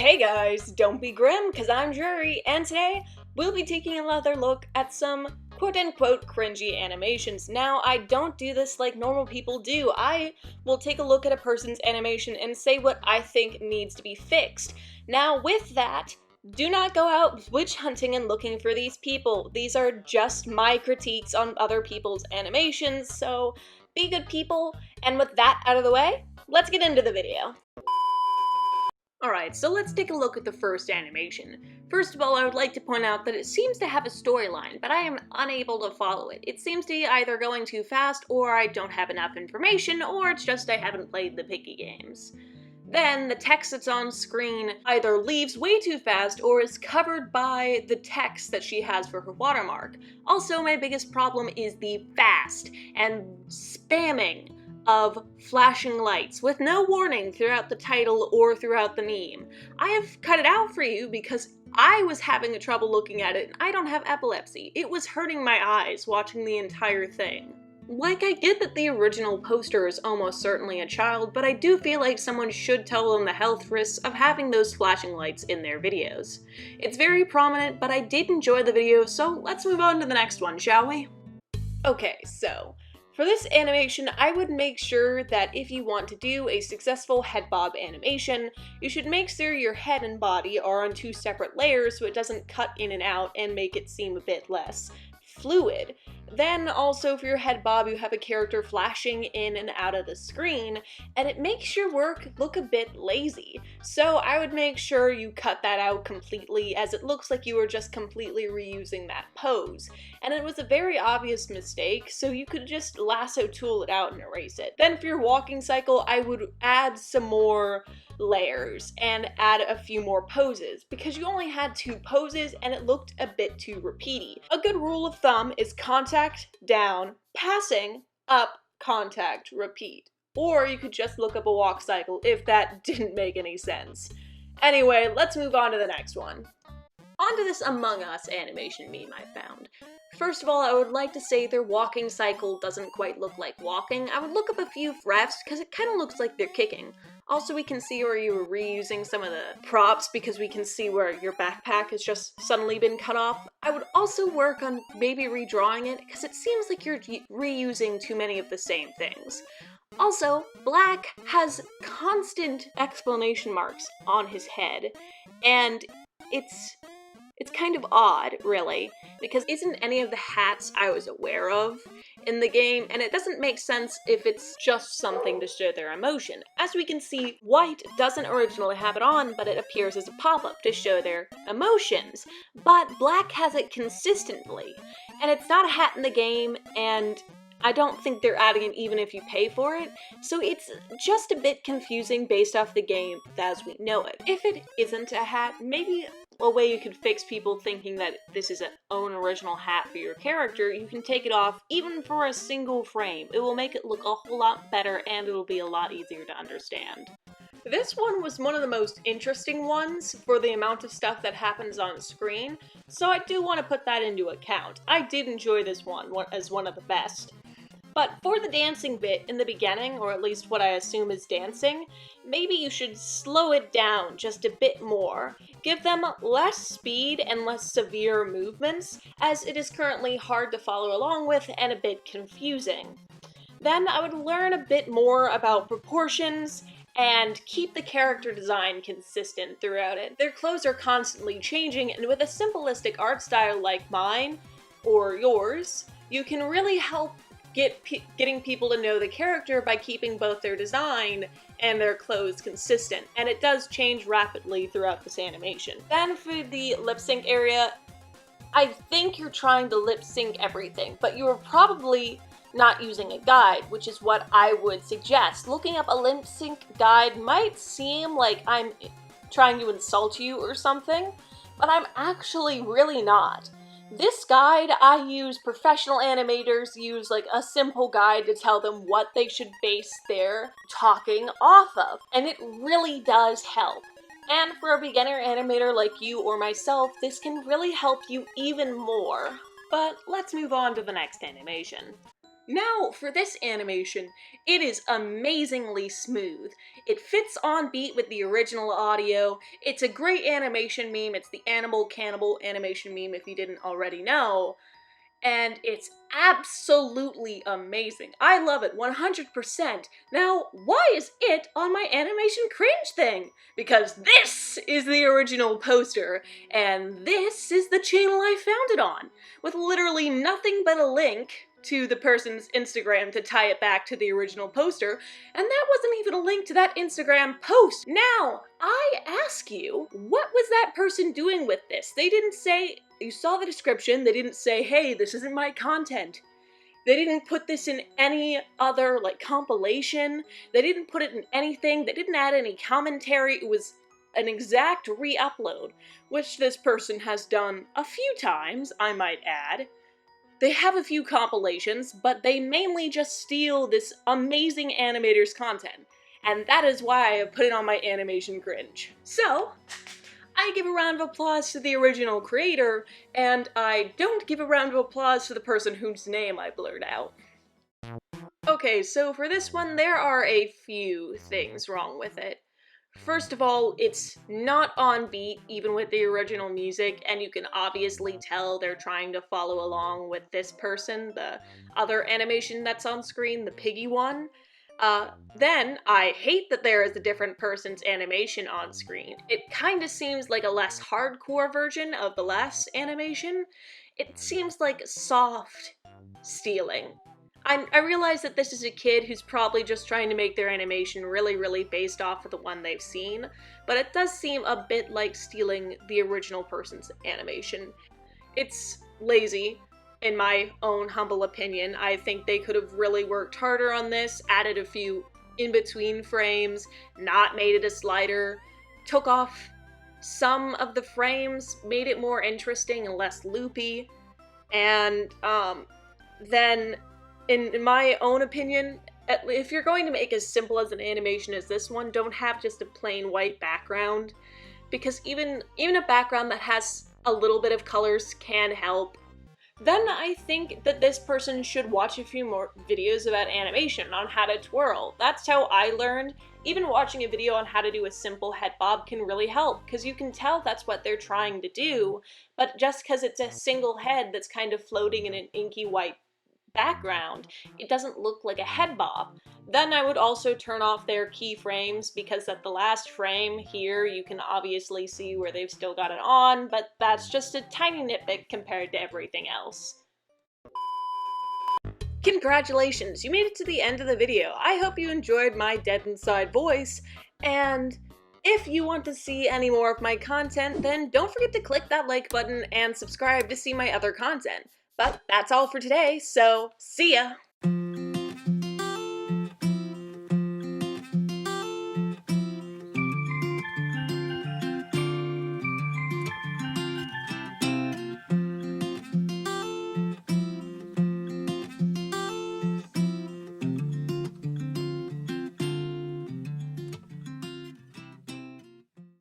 Hey guys, don't be grim, cause I'm Jury, and today we'll be taking another look at some quote-unquote cringy animations. Now, I don't do this like normal people do. I will take a look at a person's animation and say what I think needs to be fixed. Now, with that, do not go out witch hunting and looking for these people. These are just my critiques on other people's animations, so be good people. And with that out of the way, let's get into the video. Alright, so let's take a look at the first animation. First of all, I would like to point out that it seems to have a storyline, but I am unable to follow it. It seems to be either going too fast, or I don't have enough information, or it's just I haven't played the picky games. Then, the text that's on screen either leaves way too fast, or is covered by the text that she has for her watermark. Also, my biggest problem is the fast and spamming of flashing lights with no warning throughout the title or throughout the meme. I have cut it out for you because I was having trouble looking at it and I don't have epilepsy. It was hurting my eyes watching the entire thing. Like, I get that the original poster is almost certainly a child, but I do feel like someone should tell them the health risks of having those flashing lights in their videos. It's very prominent, but I did enjoy the video, so let's move on to the next one, shall we? Okay, so for this animation, I would make sure that if you want to do a successful head bob animation, you should make sure your head and body are on two separate layers so it doesn't cut in and out and make it seem a bit less fluid. Then also for your head bob, you have a character flashing in and out of the screen, and it makes your work look a bit lazy. So I would make sure you cut that out completely, as it looks like you were just completely reusing that pose. And it was a very obvious mistake, so you could just lasso tool it out and erase it. Then for your walking cycle, I would add some more layers and add a few more poses, because you only had two poses and it looked a bit too repeaty. A good rule of thumb is contact, down, passing, up, contact, repeat. Or you could just look up a walk cycle if that didn't make any sense. Anyway, let's move on to the next one. Onto this Among Us animation meme I found. First of all, I would like to say their walking cycle doesn't quite look like walking. I would look up a few refs because it kind of looks like they're kicking. Also, we can see where you were reusing some of the props because we can see where your backpack has just suddenly been cut off. I would also work on maybe redrawing it because it seems like you're reusing too many of the same things. Also, Black has constant exclamation marks on his head, and it's kind of odd, really, because isn't any of the hats I was aware of in the game, and it doesn't make sense if it's just something to show their emotion. As we can see, White doesn't originally have it on, but it appears as a pop-up to show their emotions. But Black has it consistently, and it's not a hat in the game, and I don't think they're adding it even if you pay for it, so it's just a bit confusing based off the game as we know it. If it isn't a hat, maybe a way you could fix people thinking that this is an own original hat for your character, you can take it off even for a single frame. It will make it look a whole lot better and it'll be a lot easier to understand. This one was one of the most interesting ones for the amount of stuff that happens on screen, so I do want to put that into account. I did enjoy this one as one of the best. But for the dancing bit in the beginning, or at least what I assume is dancing, maybe you should slow it down just a bit more. Give them less speed and less severe movements, as it is currently hard to follow along with and a bit confusing. Then I would learn a bit more about proportions and keep the character design consistent throughout it. Their clothes are constantly changing, and with a simplistic art style like mine, or yours, you can really help getting people to know the character by keeping both their design and their clothes consistent, and it does change rapidly throughout this animation. Then for the lip sync area, I think you're trying to lip sync everything, but you are probably not using a guide, which is what I would suggest. Looking up a lip sync guide might seem like I'm trying to insult you or something, but I'm actually really not. This guide, I use professional animators use like a simple guide to tell them what they should base their talking off of, and it really does help. And for a beginner animator like you or myself, this can really help you even more. But let's move on to the next animation. Now, for this animation, it is amazingly smooth. It fits on beat with the original audio. It's a great animation meme. It's the animal cannibal animation meme if you didn't already know. And it's absolutely amazing. I love it 100%. Now, why is it on my animation cringe thing? Because this is the original poster, and this is the channel I found it on, with literally nothing but a link to the person's Instagram to tie it back to the original poster, and that wasn't even a link to that Instagram post. Now, I ask you, what was that person doing with this? They didn't say, you saw the description, they didn't say, hey, this isn't my content. They didn't put this in any other, compilation. They didn't put it in anything. They didn't add any commentary. It was an exact re-upload, which this person has done a few times, I might add. They have a few compilations, but they mainly just steal this amazing animator's content. And that is why I have put it on my animation cringe. So, I give a round of applause to the original creator, and I don't give a round of applause to the person whose name I blurred out. Okay, so for this one, there are a few things wrong with it. First of all, it's not on beat, even with the original music, and you can obviously tell they're trying to follow along with this person, the other animation that's on screen, the piggy one. Then, I hate that there is a different person's animation on screen. It kinda seems like a less hardcore version of the last animation. It seems like soft stealing. I realize that this is a kid who's probably just trying to make their animation really based off of the one they've seen, but it does seem a bit like stealing the original person's animation. It's lazy, in my own humble opinion. I think they could have really worked harder on this, added a few in-between frames, not made it a slider, took off some of the frames, made it more interesting and less loopy, and then in my own opinion, if you're going to make as simple as an animation as this one, don't have just a plain white background, because even a background that has a little bit of colors can help. Then I think that this person should watch a few more videos about animation on how to twirl. That's how I learned. Even watching a video on how to do a simple head bob can really help, because you can tell that's what they're trying to do, but just because it's a single head that's kind of floating in an inky white background, it doesn't look like a head bob. Then I would also turn off their keyframes, because at the last frame here you can obviously see where they've still got it on, but that's just a tiny nitpick compared to everything else. Congratulations, you made it to the end of the video. I hope you enjoyed my dead inside voice, and if you want to see any more of my content, then don't forget to click that like button and subscribe to see my other content. But that's all for today, so see ya!